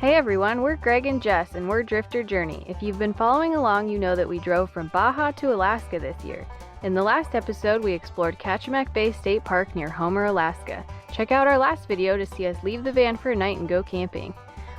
Hey everyone, we're Greg and Jess and we're Drifter Journey. If you've been following along, you know that we drove from Baja to Alaska this year. In the last episode, we explored Kachemak Bay State Park near Homer, Alaska. Check out our last video to see us leave the van for a night and go camping.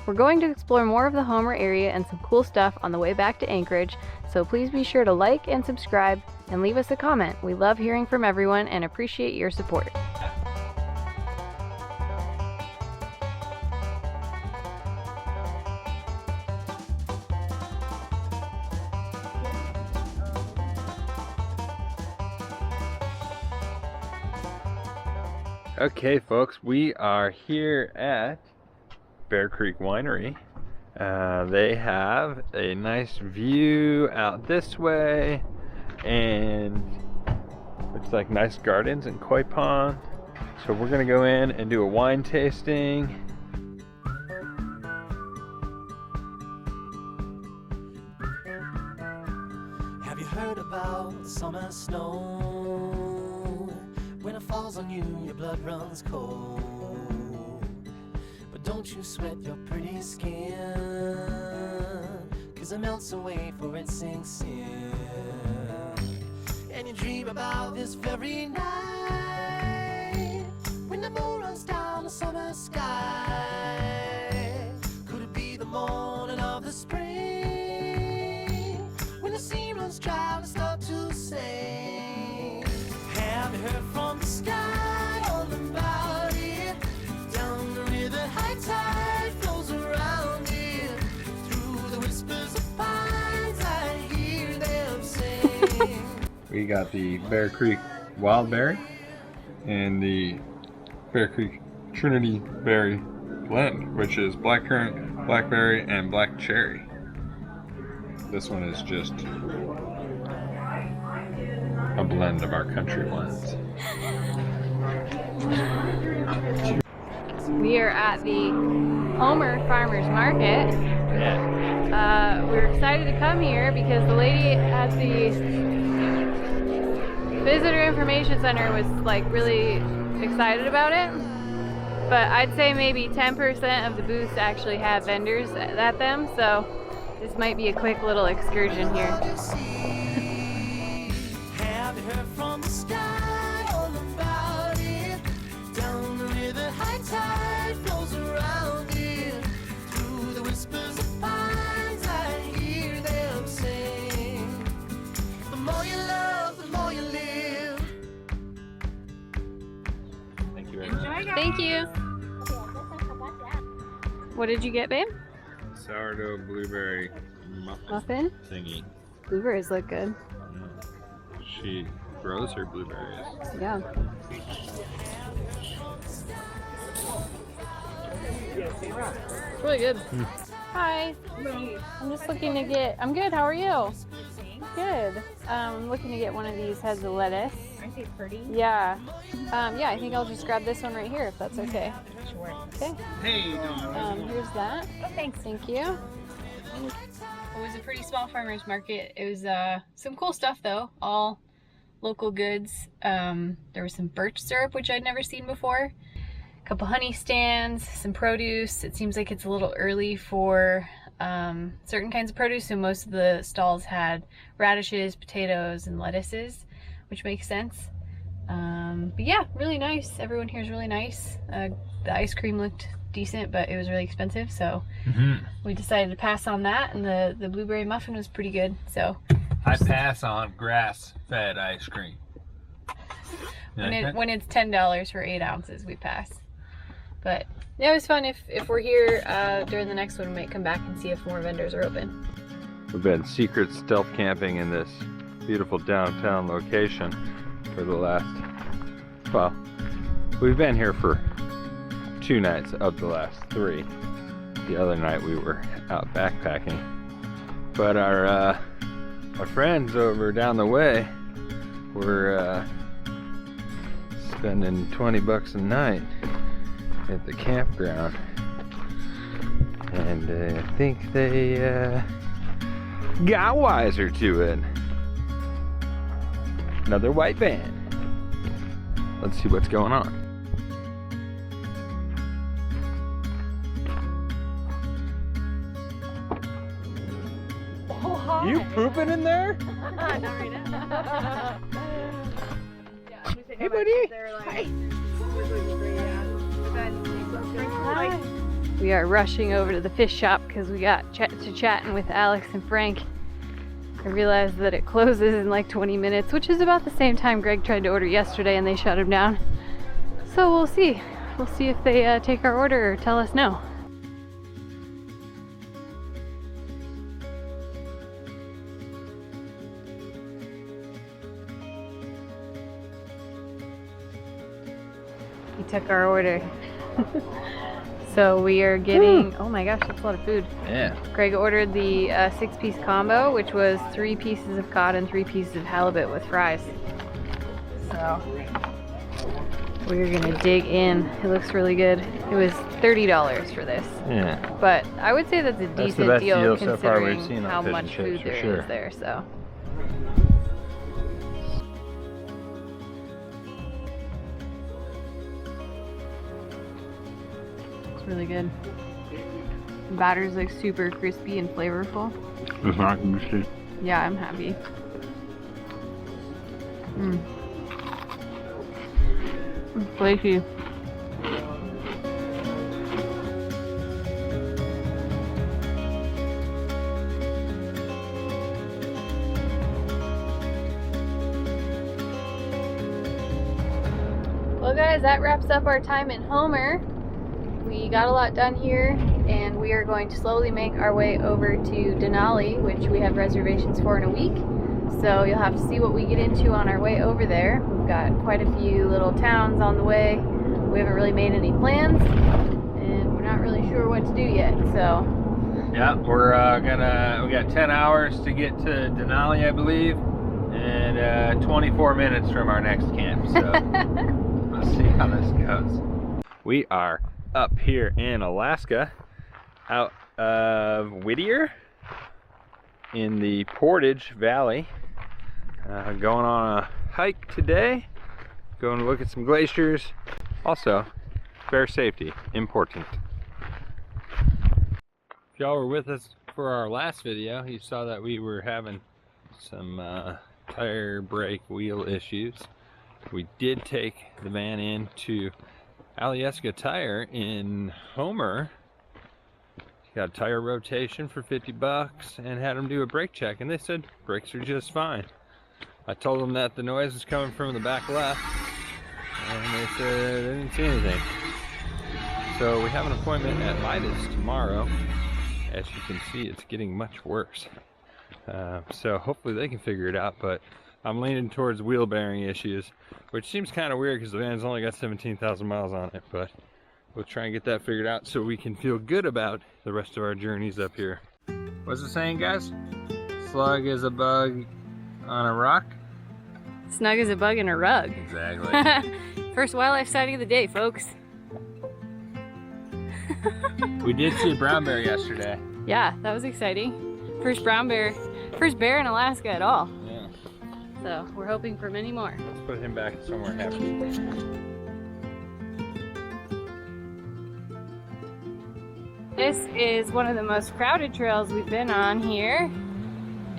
We're going to explore more of the Homer area and some cool stuff on the way back to Anchorage, so please be sure to like and subscribe and leave us a comment. We love hearing from everyone and appreciate your support. Okay folks, we are here at Bear Creek Winery. They have a nice view out this way and looks like nice gardens and koi pond. So we're gonna go in and do a wine tasting. Have you heard about summer snow? When it falls on you, your blood runs cold. But don't you sweat your pretty skin, 'cause it melts away for it sinks in. And you dream about this very night, when the moon runs down the summer sky. Could it be the morning of the spring, when the sea runs dry and start to sing? Have you heard from the sky all about it? Down the river, high tide flows around it. Through the whispers of pines, I hear them sing. We got the Bear Creek Wild Berry and the Bear Creek Trinity Berry blend, which is blackcurrant, blackberry, and black cherry. This one is just a blend of our country wines. We are at the Homer Farmers Market. Yeah. We're excited to come here because the lady at the Visitor Information Center was like really excited about it. But I'd say maybe 10% of the booths actually have vendors at them, so this might be a quick little excursion here. Have you heard from the sky all about it? Down the river, high tide flows around it. Through the whispers of pines, I hear them sing. The more you love, the more you live. Thank you very much. Thank you. What did you get, babe? Sourdough blueberry Muffin? thingy. Blueberries look good. She grows her blueberries. Yeah. It's really good. Hi. I'm just looking to get, I'm good, how are you? Good. I'm looking to get one of these heads of lettuce. Aren't they pretty? Yeah. Yeah, I think I'll just grab this one right here if that's okay. Sure. Okay. Hey, Here's that. Oh, thanks. Thank you. It was a pretty small farmer's market. It was some cool stuff though, all local goods. There was some birch syrup, which I'd never seen before. A couple honey stands, some produce. It seems like it's a little early for certain kinds of produce, so most of the stalls had radishes, potatoes, and lettuces, which makes sense. But yeah, really nice. Everyone here is really nice. The ice cream looked decent, but it was really expensive, so we decided to pass on that, and the blueberry muffin was pretty good, so I pass on grass-fed ice cream. when it's $10 for 8 ounces, we pass. But yeah, it was fun. If we're here during the next one, we might come back and see if more vendors are open. We've been secret stealth camping in this beautiful downtown location for the last, well, we've been here for 2 nights of the last 3. The other night we were out backpacking. But our friends over down the way were spending $20 a night at the campground. And I think they got wiser to it. Another white van. Let's see what's going on. hot. You pooping in there? Not right now. Hey, buddy. Hi. We are rushing over to the fish shop because we got to chatting with Alex and Frank. I realized that it closes in like 20 minutes, which is about the same time Greg tried to order yesterday and they shut him down. So we'll see. We'll see if they take our order or tell us no. He took our order. So we are getting, oh my gosh, that's a lot of food. Yeah. Greg ordered the 6-piece combo, which was 3 pieces of cod and 3 pieces of halibut with fries. So we're gonna dig in. It looks really good. It was $30 for this. Yeah. But I would say that's a That's decent the best deal so far we've considering seen on how fish much and chips, food for there sure. is there. So. Really good. The batter's like super crispy and flavorful. It's not good. Yeah, I'm happy. It's flaky. Well guys, that wraps up our time in Homer. We got a lot done here, and we are going to slowly make our way over to Denali, which we have reservations for in a week. So you'll have to see what we get into on our way over there. We've got quite a few little towns on the way. We haven't really made any plans, and we're not really sure what to do yet. So yeah, we got 10 hours to get to Denali, I believe, and 24 minutes from our next camp. So let's see how this goes. We are up here in Alaska, out of Whittier in the Portage Valley, going on a hike today, going to look at some glaciers. Also, bear safety, important. If y'all were with us for our last video, you saw that we were having some tire brake wheel issues. We did take the van into Alyeska Tire in Homer. Got a tire rotation for 50 bucks and had them do a brake check, and they said brakes are just fine. I told them that the noise was coming from the back left, and they said they didn't see anything. So we have an appointment at Midas tomorrow. As you can see, it's getting much worse. So hopefully they can figure it out, but I'm leaning towards wheel bearing issues, which seems kind of weird because the van's only got 17,000 miles on it, but we'll try and get that figured out so we can feel good about the rest of our journeys up here. What's the saying, guys? Slug is a bug on a rock? snug as a bug in a rug. Exactly. First wildlife sighting of the day, folks. We did see a brown bear yesterday. Yeah, that was exciting. First bear in Alaska at all. Yeah. So we're hoping for many more. Let's put him back somewhere happy. This is one of the most crowded trails we've been on here.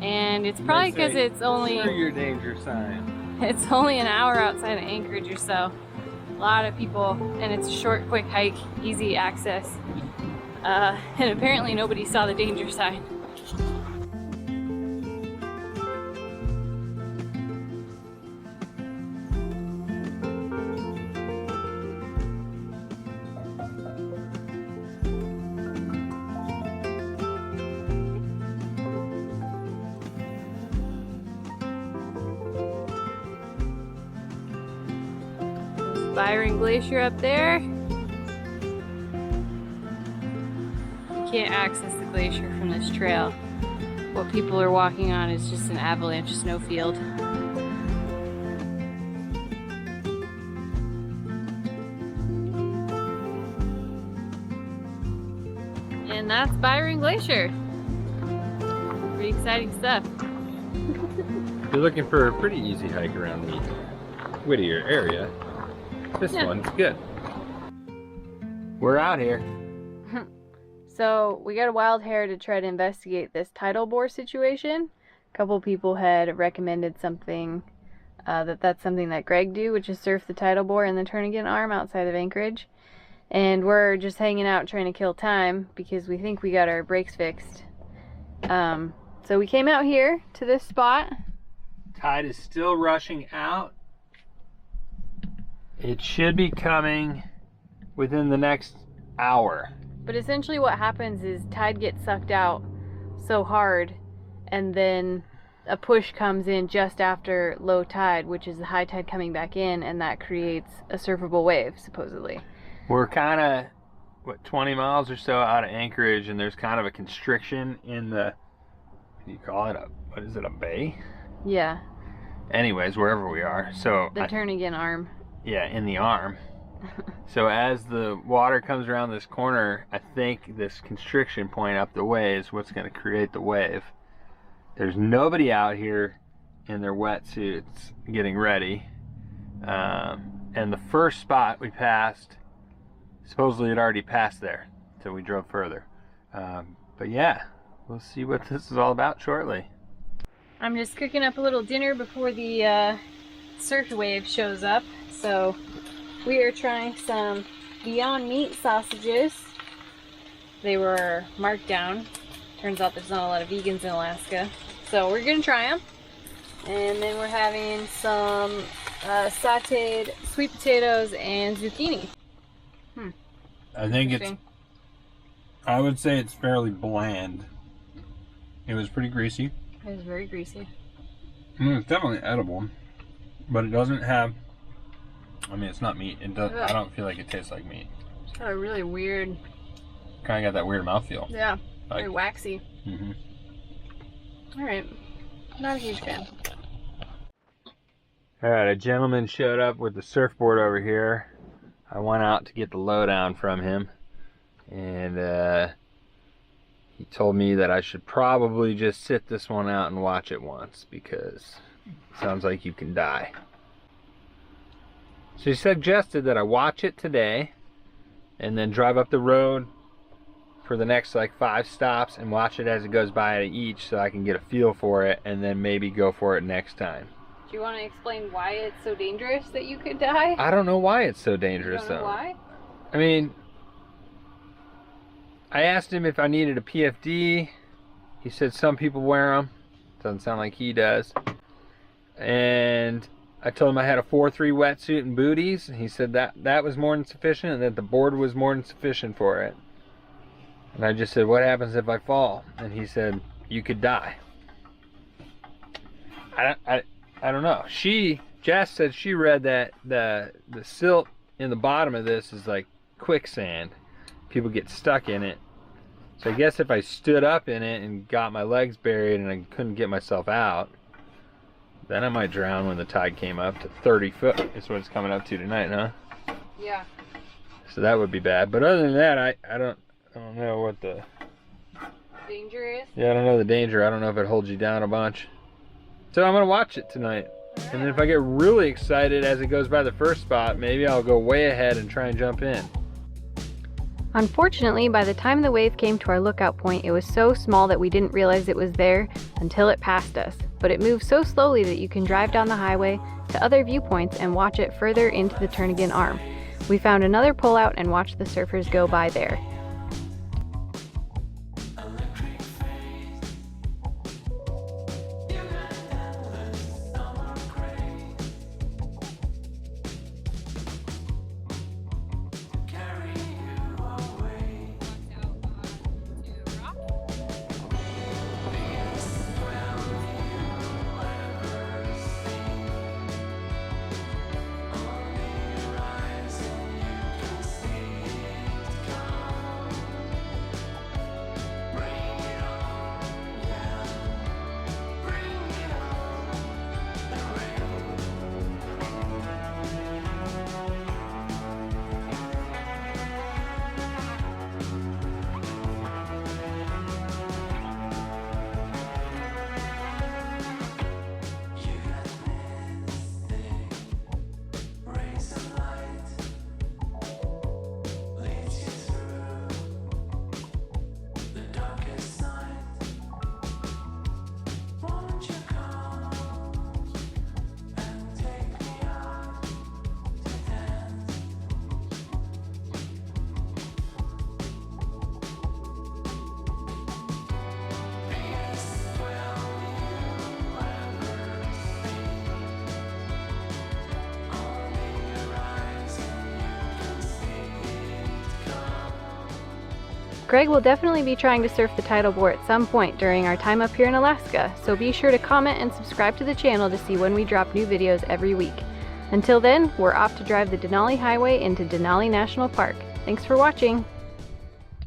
And it's probably because it's only... Screw your danger sign. It's only an hour outside of Anchorage or so. A lot of people, and it's a short, quick hike, easy access. And apparently nobody saw the danger sign. Byron Glacier up there. You can't access the glacier from this trail. What people are walking on is just an avalanche snowfield. And that's Byron Glacier. Pretty exciting stuff. If you're looking for a pretty easy hike around the Whittier area, this one's good. We're out here. So we got a wild hair to try to investigate this tidal bore situation. A couple people had recommended something, that's something that Greg do, which is surf the tidal bore in the Turnagain Arm outside of Anchorage. And we're just hanging out trying to kill time because we think we got our brakes fixed. So we came out here to this spot. Tide is still rushing out. It should be coming within the next hour. But essentially what happens is tide gets sucked out so hard, and then a push comes in just after low tide, which is the high tide coming back in, and that creates a surfable wave, supposedly. We're kind of, what, 20 miles or so out of Anchorage, and there's kind of a constriction in the, what do you call it, what is it, a bay? Yeah. Anyways, wherever we are. So the Turnagain Arm. Yeah, in the arm. So as the water comes around this corner, I think this constriction point up the way is what's going to create the wave. There's nobody out here in their wetsuits getting ready. And the first spot we passed, supposedly it already passed there, so we drove further. But yeah, we'll see what this is all about shortly. I'm just cooking up a little dinner before the surf wave shows up. So we are trying some Beyond Meat sausages. They were marked down. Turns out there's not a lot of vegans in Alaska. So we're gonna try them. And then we're having some sauteed sweet potatoes and zucchini. I think I would say it's fairly bland. It was pretty greasy. It was very greasy. It's definitely edible, but it doesn't have, I mean, it's not meat. It does. I don't feel like it tastes like meat. It's got a really weird, Kind of got that weird mouthfeel. yeah, Like, very waxy. mm-hmm. Alright, not a huge fan. Alright, a gentleman showed up with the surfboard over here. I went out to get the lowdown from him, and he told me that I should probably just sit this one out and watch it once, because it sounds like you can die. So he suggested that I watch it today and then drive up the road for the next like 5 stops and watch it as it goes by each, so I can get a feel for it and then maybe go for it next time. Do you want to explain why it's so dangerous that you could die? I don't know why it's so dangerous, You don't know though. why? I mean, I asked him if I needed a PFD. He said some people wear them. Doesn't sound like he does. And I told him I had a 4-3 wetsuit and booties. And he said that was more than sufficient, and that the board was more than sufficient for it. And I just said, what happens if I fall? And he said, you could die. I don't know. Jess said she read that the silt in the bottom of this is like quicksand. People get stuck in it. So I guess if I stood up in it and got my legs buried and I couldn't get myself out, then I might drown when the tide came up to 30 foot. Is what it's coming up to tonight, huh? Yeah. So that would be bad. But other than that, I don't know what the Danger is? I don't know the danger. I don't know if it holds you down a bunch. So I'm gonna watch it tonight. And then if I get really excited as it goes by the first spot, maybe I'll go way ahead and try and jump in. Unfortunately, by the time the wave came to our lookout point, it was so small that we didn't realize it was there until it passed us. But it moves so slowly that you can drive down the highway to other viewpoints and watch it further into the Turnagain Arm. We found another pullout and watched the surfers go by there. Greg will definitely be trying to surf the Tidal Bore at some point during our time up here in Alaska, so be sure to comment and subscribe to the channel to see when we drop new videos every week. Until then, we're off to drive the Denali Highway into Denali National Park. Thanks for watching!